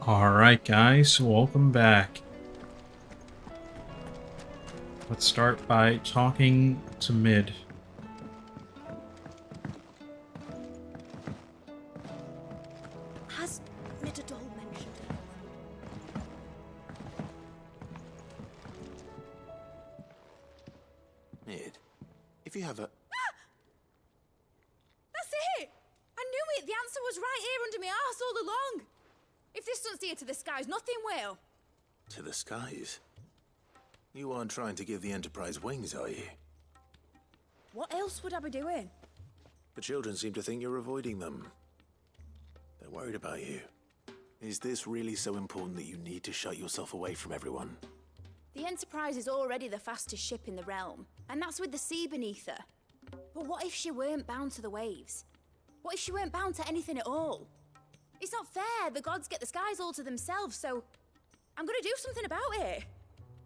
Alright guys, welcome back. Let's start by talking to Mid. Has Mitadol mentioned it? Mid, if you have a... That's it! I knew it! The answer was right here under my arse all along! If this doesn't steer to the skies, nothing will! To the skies? You aren't trying to give the Enterprise wings, are you? What else would I be doing? The children seem to think you're avoiding them. They're worried about you. Is this really so important that you need to shut yourself away from everyone? The Enterprise is already the fastest ship in the realm, and that's with the sea beneath her. But what if she weren't bound to the waves? What if she weren't bound to anything at all? It's not fair. The gods get the skies all to themselves, so I'm gonna do something about it.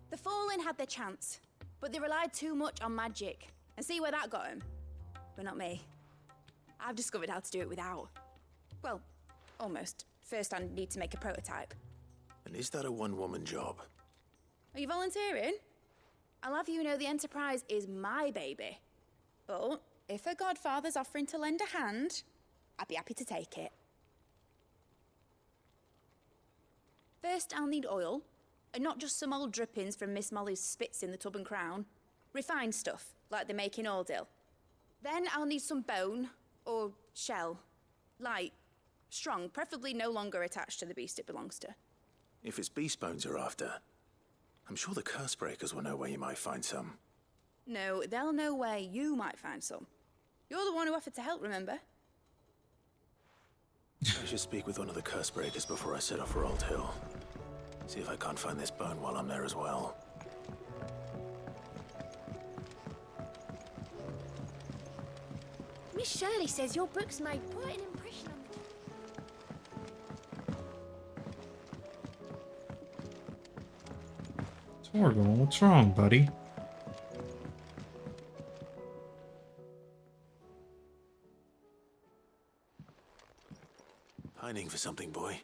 The Fallen had their chance, but they relied too much on magic. And see where that got them? But not me. I've discovered how to do it without. Well, almost. First I need to make a prototype. And is that a one-woman job? Are you volunteering? I'll have you know the Enterprise is my baby. But if a godfather's offering to lend a hand, I'd be happy to take it. First, I'll need oil, and not just some old drippings from Miss Molly's spits in the tub and crown. Refined stuff, like they make in Ordil. Then I'll need some bone, or shell. Light, strong, preferably no longer attached to the beast it belongs to. If it's beast bones you're after, I'm sure the curse breakers will know where you might find some. No, they'll know where you might find some. You're the one who offered to help, remember? I should speak with one of the curse breakers before I set off for Old Hill. See if I can't find this bone while I'm there as well. Miss Shirley says your book's made quite an impression on me. Torgal, what's wrong, buddy? Pining for something, boy.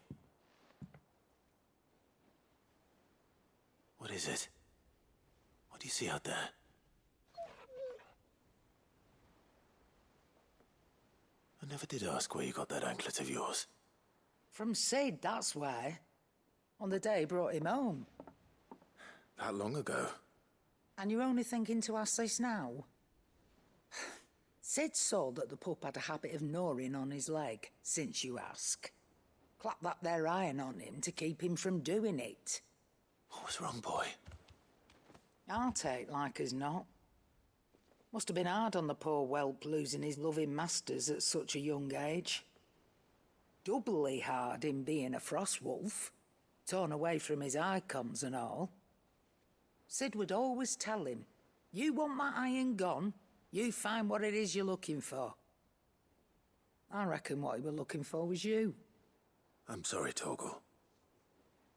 What is it? What do you see out there? I never did ask where you got that anklet of yours. From Sid, that's why. On the day he brought him home. That long ago? And you're only thinking to ask this now? Sid saw that the pup had a habit of gnawing on his leg, since you ask. Clap that there iron on him to keep him from doing it. What was wrong, boy? I'll take like as not. Must have been hard on the poor whelp losing his loving masters at such a young age. Doubly hard in being a frost wolf, torn away from his icons and all. Sid would always tell him, you want my iron gone, you find what it is you're looking for. I reckon what he were looking for was you. I'm sorry, Torgal.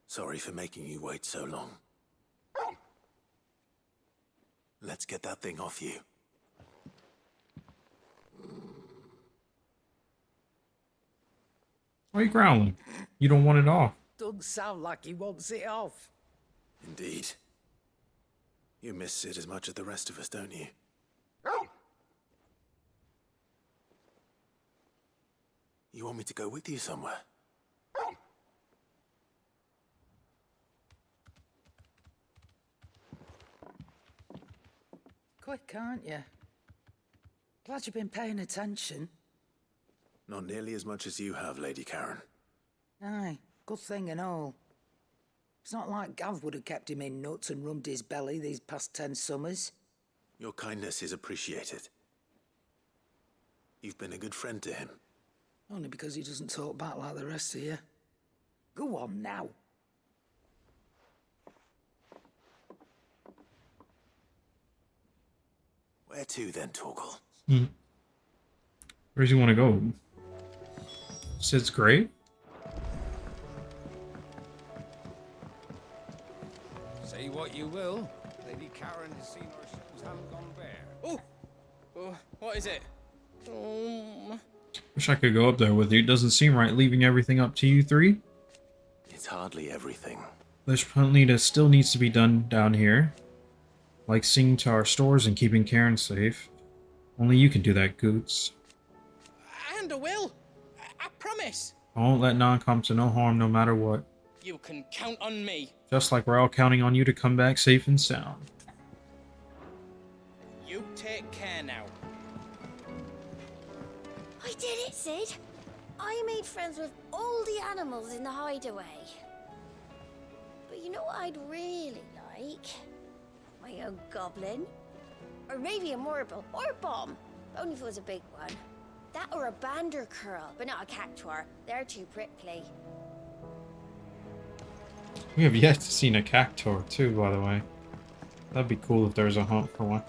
Sorry for making you wait so long. Let's get that thing off you. Why are you growling? You don't want it off. Doesn't sound like he wants it off. Indeed. You miss Sid as much as the rest of us, don't you? You want me to go with you somewhere? Quick, aren't you? Glad you've been paying attention. Not nearly as much as you have, Lady Karen. Aye, good thing and all. It's not like Gav would have kept him in nuts and rubbed his belly these past 10 summers. Your kindness is appreciated. You've been a good friend to him. Only because he doesn't talk back like the rest of you. Go on now. Where to then, Torgal? Where does he want to go? Sid's grave? Say what you will, Lady Karen has seen our shoes haven't gone bare. Oh, what is it? Wish I could go up there with you. It doesn't seem right leaving everything up to you three. It's hardly everything. There's plenty that still needs to be done down here. Like seeing to our stores and keeping Karen safe. Only you can do that, Goots. And I will. I promise. I won't let Non come to no harm no matter what. You can count on me. Just like we're all counting on you to come back safe and sound. You take care now. I did it, Sid. I made friends with all the animals in the hideaway. But you know what I'd really like? My own goblin. Or maybe a marble or a bomb. Only if it was a big one. That or a bander curl, but not a cactuar. They're too prickly. We have yet to see a cactuar too, by the way. That'd be cool if there's a hunt for one.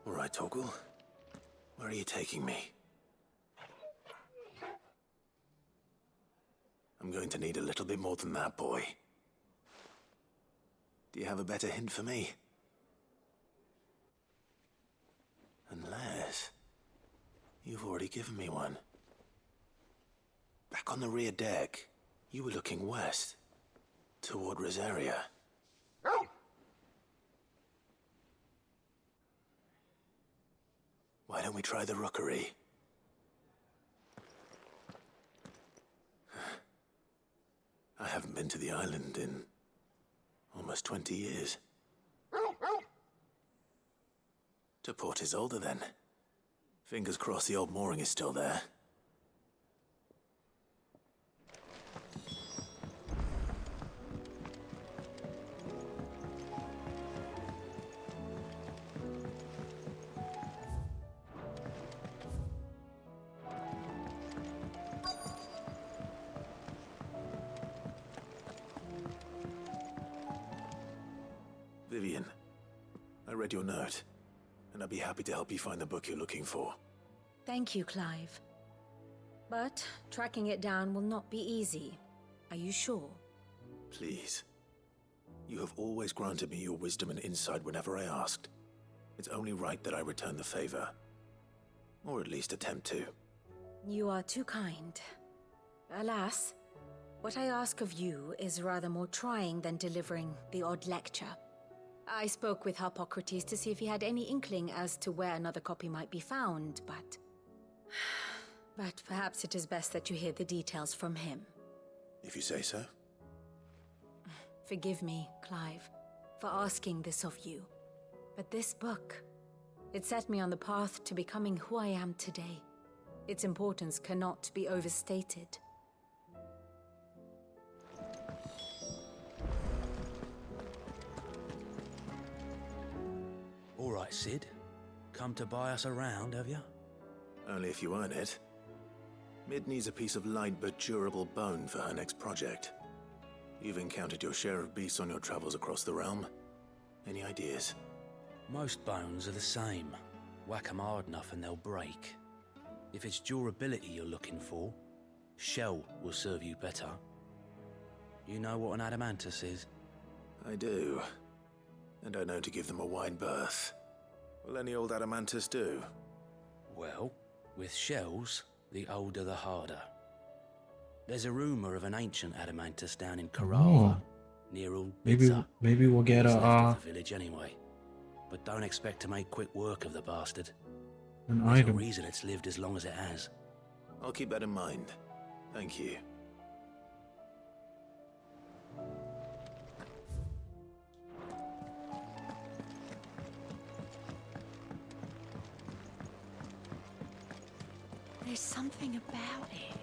All right, Torgal. Where are you taking me? I'm going to need a little bit more than that, boy. Do you have a better hint for me? Unless you've already given me one. Back on the rear deck, you were looking west, toward Rosaria. Why don't we try the rookery? I haven't been to the island in almost 20 years. To Port Isolde, then. Fingers crossed the old mooring is still there. Vivian, I read your note, and I'd be happy to help you find the book you're looking for. Thank you, Clive. But tracking it down will not be easy. Are you sure? Please. You have always granted me your wisdom and insight whenever I asked. It's only right that I return the favor. Or at least attempt to. You are too kind. Alas, what I ask of you is rather more trying than delivering the odd lecture. I spoke with Harpocrates to see if he had any inkling as to where another copy might be found, but... But perhaps it is best that you hear the details from him. If you say so. Forgive me, Clive, for asking this of you. But this book, it set me on the path to becoming who I am today. Its importance cannot be overstated. All right, Sid. Come to buy us around, have you? Only if you earn it. Mid needs a piece of light but durable bone for her next project. You've encountered your share of beasts on your travels across the realm. Any ideas? Most bones are the same. Whack 'em hard enough and they'll break. If it's durability you're looking for, shell will serve you better. You know what an adamantus is? I do. And I know to give them a wide berth. Will any old adamantus do? Well, with shells, the older the harder. There's a rumor of an ancient adamantus down in Carava, near Old Bitzer. Maybe we'll get It's left of a the village anyway. But don't expect to make quick work of the bastard. an There's a item. reason it's lived as long as it has. I'll keep that in mind. Thank you. There's something about it.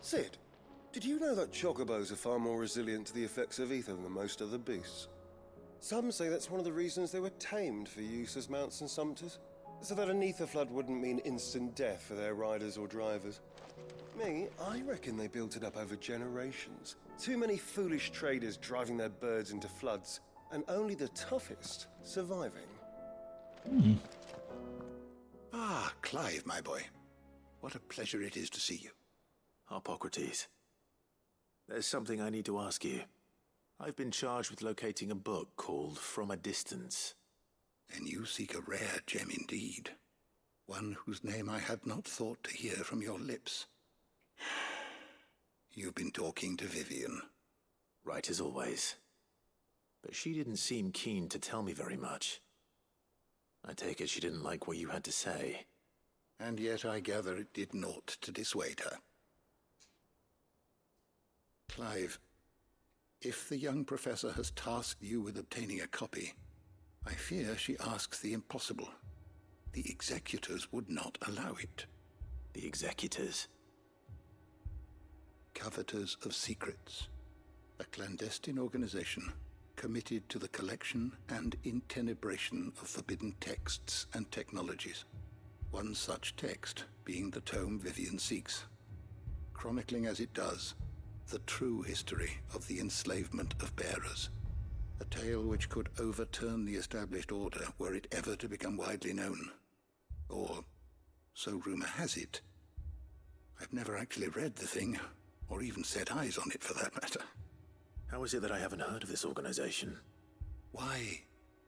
Sid, did you know that chocobos are far more resilient to the effects of ether than most other beasts? Some say that's one of the reasons they were tamed for use as mounts and sumpters, so that an ether flood wouldn't mean instant death for their riders or drivers. Me, I reckon they built it up over generations. Too many foolish traders driving their birds into floods, and only the toughest surviving. Ah, Clive, my boy. What a pleasure it is to see you. Hippocrates. There's something I need to ask you. I've been charged with locating a book called From a Distance. Then you seek a rare gem indeed. One whose name I had not thought to hear from your lips. You've been talking to Vivian. Right as always. But she didn't seem keen to tell me very much. I take it she didn't like what you had to say. And yet I gather it did naught to dissuade her. Clive, if the young professor has tasked you with obtaining a copy, I fear she asks the impossible. The executors would not allow it. The executors? Coveters of Secrets. A clandestine organization committed to the collection and intenebration of forbidden texts and technologies. One such text being the tome Vivian seeks, chronicling as it does the true history of the enslavement of bearers. A tale which could overturn the established order were it ever to become widely known. Or, so rumor has it. I've never actually read the thing, or even set eyes on it for that matter. How is it that I haven't heard of this organization? Why,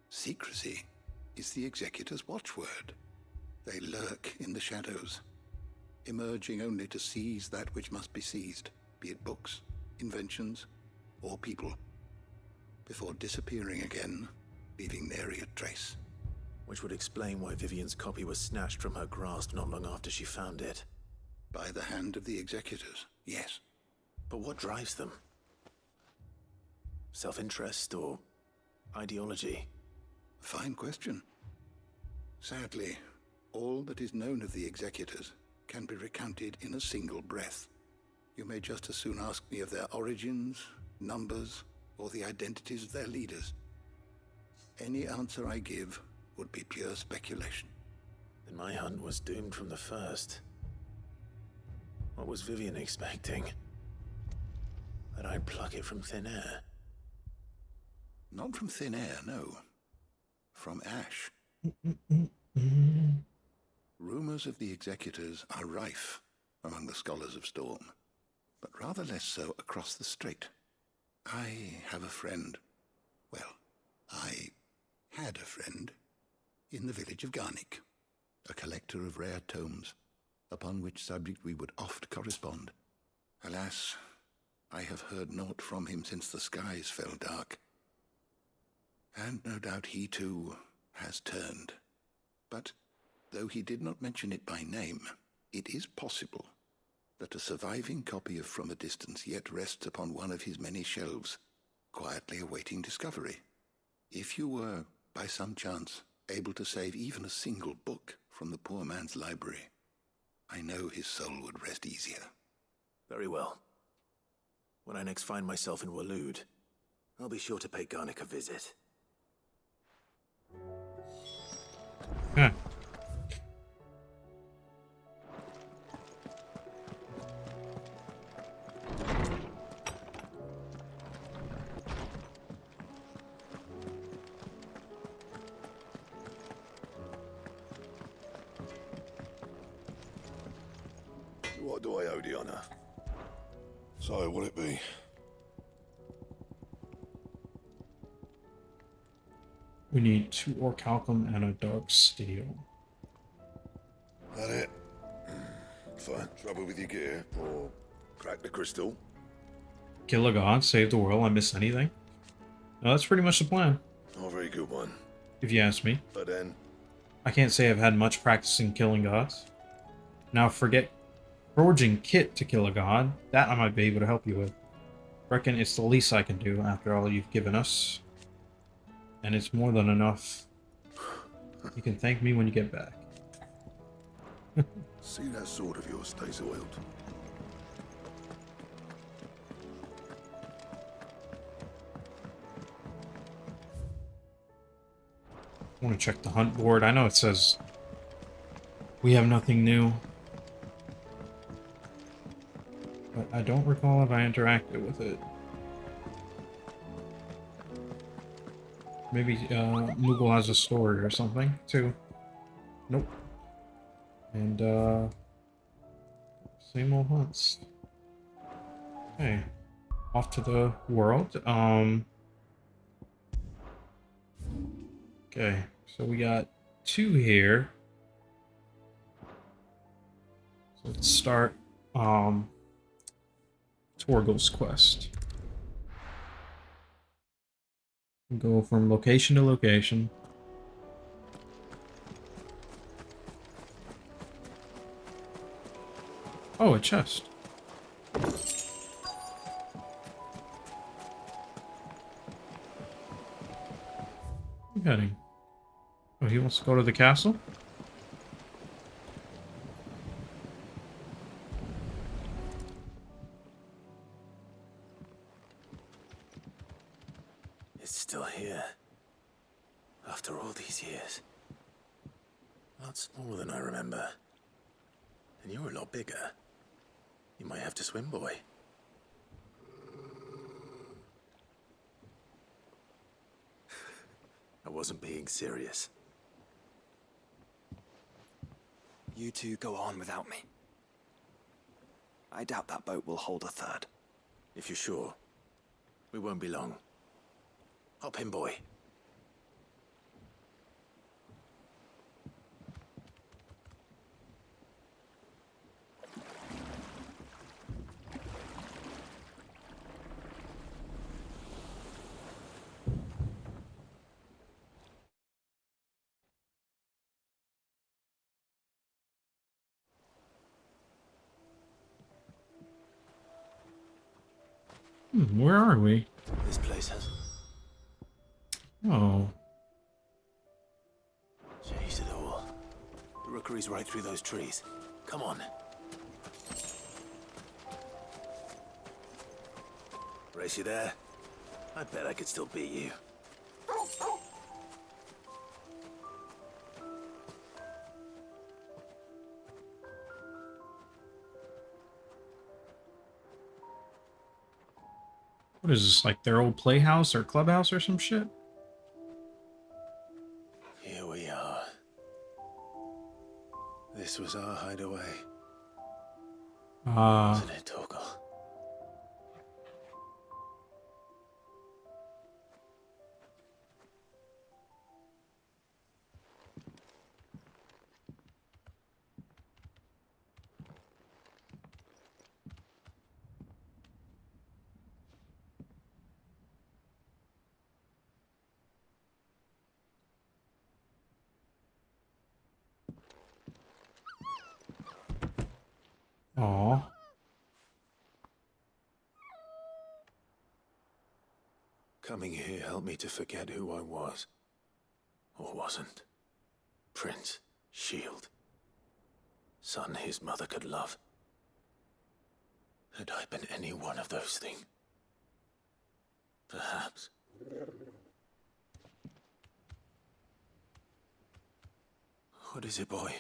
secrecy is the executor's watchword. They lurk in the shadows, emerging only to seize that which must be seized, be it books, inventions, or people, before disappearing again, leaving nary a trace. Which would explain why Vivian's copy was snatched from her grasp not long after she found it. By the hand of the executors, yes. But what drives them? Self-interest or ideology? Fine question. Sadly, all that is known of the executors can be recounted in a single breath. You may just as soon ask me of their origins, numbers, or the identities of their leaders. Any answer I give would be pure speculation. Then my hunt was doomed from the first. What was Vivian expecting? That I'd pluck it from thin air? Not from thin air, no. From ash. Rumors of the executors are rife among the scholars of Storm, but rather less so across the strait. I have a friend. Well, I had a friend in the village of Garnick, a collector of rare tomes, upon which subject we would oft correspond. Alas, I have heard naught from him since the skies fell dark. And no doubt he too has turned. But though he did not mention it by name, it is possible that a surviving copy of From a Distance yet rests upon one of his many shelves, quietly awaiting discovery. If you were, by some chance, able to save even a single book from the poor man's library, I know his soul would rest easier. Very well. When I next find myself in Waloed, I'll be sure to pay Garnick a visit. Huh. What do I owe the honor? So, what'll it be? We need 2 orichalcum and a dark steel. That it? Fine. Trouble with your gear? Or crack the crystal? Kill a god, save the world, I miss anything? No, that's pretty much the plan, Not a very good one. if you ask me. But then, I can't say I've had much practice in killing gods. Now forget forging kit to kill a god. That I might be able to help you with. Reckon it's the least I can do after all you've given us. And it's more than enough. You can thank me when you get back. see that sword of yours stays oiled. I want to check the hunt board. I know it says we have nothing new. But I don't recall if I interacted with it. Maybe Moogle has a story or something, too. Nope. And, same old hunts. Okay. Off to the world. Okay, so we got 2 here. So let's start, Torgal's quest. Go from location to location. Oh, a chest. Where are you heading? Oh, he wants to go to the castle? It's still here. After all these years. Lot smaller than I remember. And you're a lot bigger. You might have to swim, boy. I wasn't being serious. You two go on without me. I doubt that boat will hold a third. If you're sure, we won't be long. Hop in, boy. Where are we? This place has Oh. changed it all. The rookery's right through those trees. Come on. Race you there? I bet I could still beat you. What is this, like their old playhouse or clubhouse or some shit? Here we are. This was our hideaway. Wasn't it, Torgal? Aw. Coming here helped me to forget who I was. Or wasn't. Prince, shield. Son his mother could love. Had I been any one of those things? Perhaps. What is it, boy?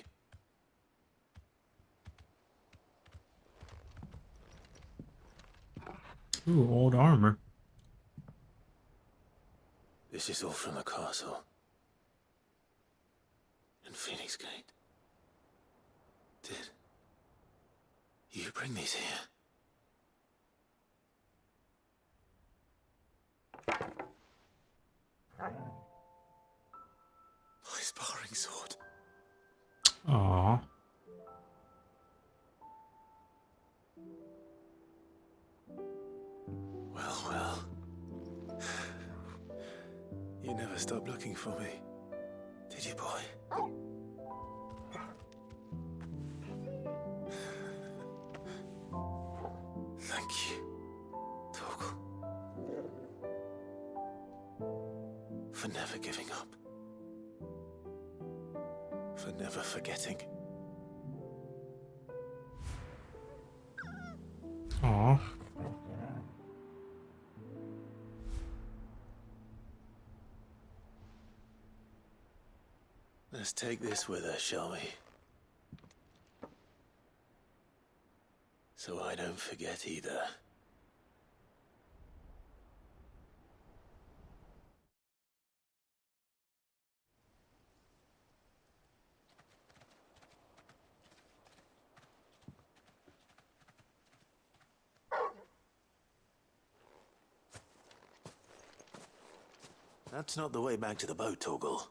Ooh, old armor. This is all from the castle. And Phoenix Gate. Did you bring these here? My sparring sword. Aw. Well, well. You never stopped looking for me, did you, boy? Thank you, Torgal. For never giving up. For never forgetting. Aw. Let's take this with us, shall we? so I don't forget either. That's not the way back to the boat, Torgal.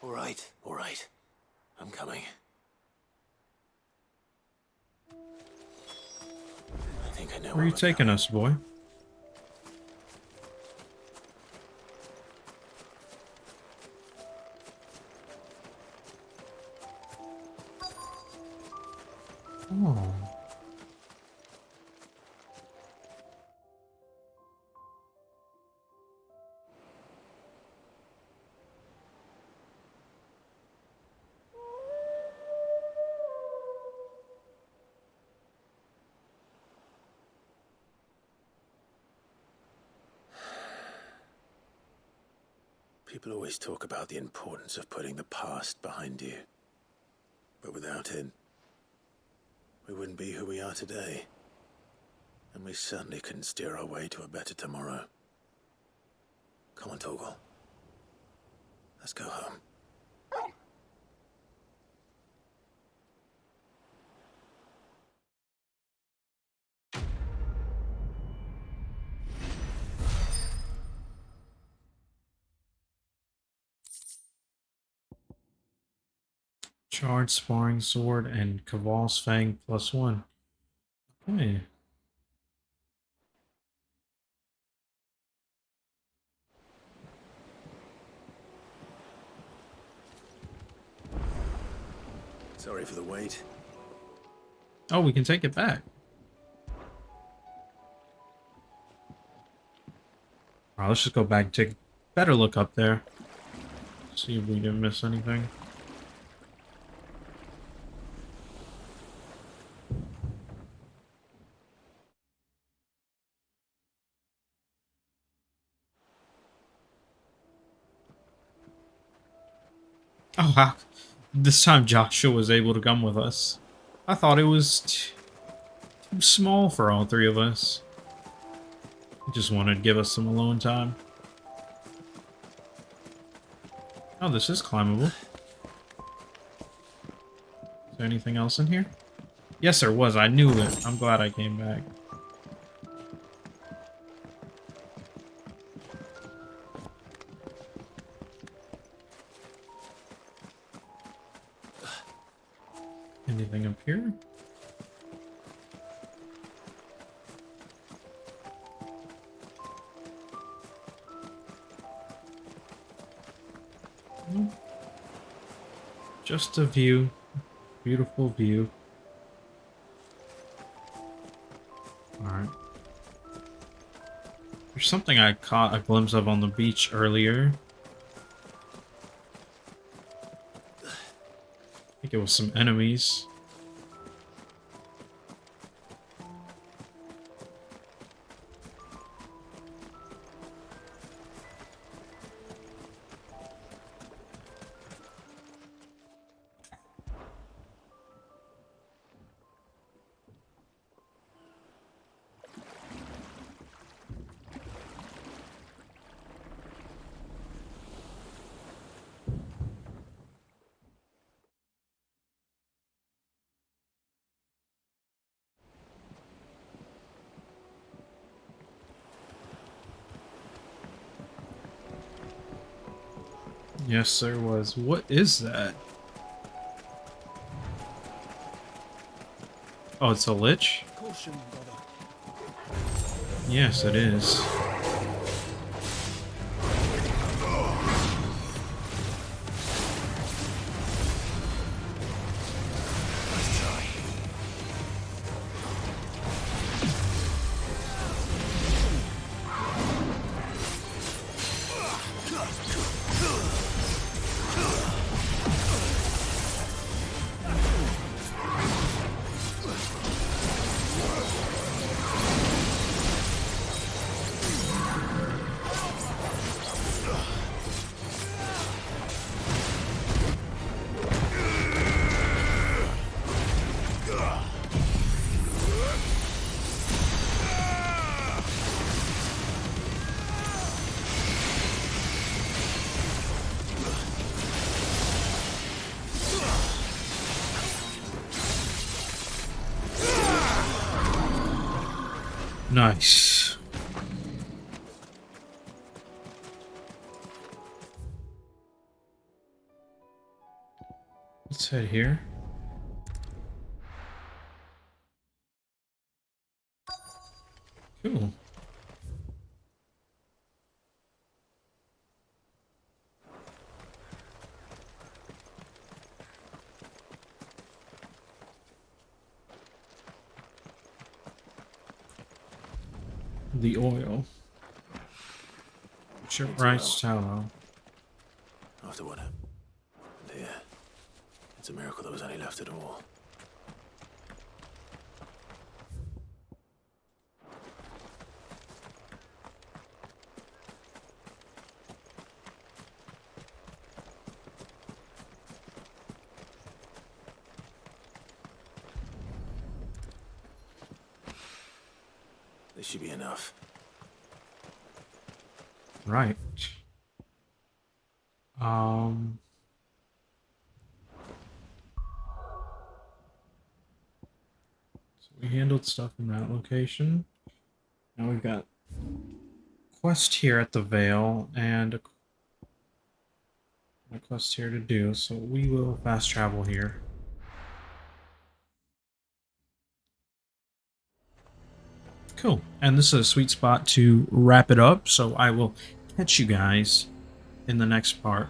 All right, all right. I'm coming. I think I know Where are you taking us, boy? Oh. People always talk about the importance of putting the past behind you. But without it, we wouldn't be who we are today. And we certainly couldn't steer our way to a better tomorrow. Come on, Torgal. Let's go home. Charged sparring sword and Caval's Fang +1. Okay. Sorry for the wait. Oh, we can take it back. Alright, let's just go back and take a better look up there. See if we didn't miss anything. Oh, wow. This time Joshua was able to come with us. I thought it was too small for all three of us. He just wanted to give us some alone time. Oh, this is climbable. Is there anything else in here? Yes, there was. I knew it. I'm glad I came back. Anything up here? Nope. Just a view. Beautiful view. Alright. There's something I caught a glimpse of on the beach earlier. I think it was some enemies. Yes, there was. What is that? Oh, it's a lich? Caution, brother. Yes, it is. Nice. Let's head here. Cool. The oil. Ship rice tallow. After what happened here, it's a miracle there was any left at all. This should be enough. Right. So we handled stuff in that location. Now we've got quest here at the Vale and a quest here to do, so we will fast travel here. Cool. And this is a sweet spot to wrap it up, so I will catch you guys in the next part.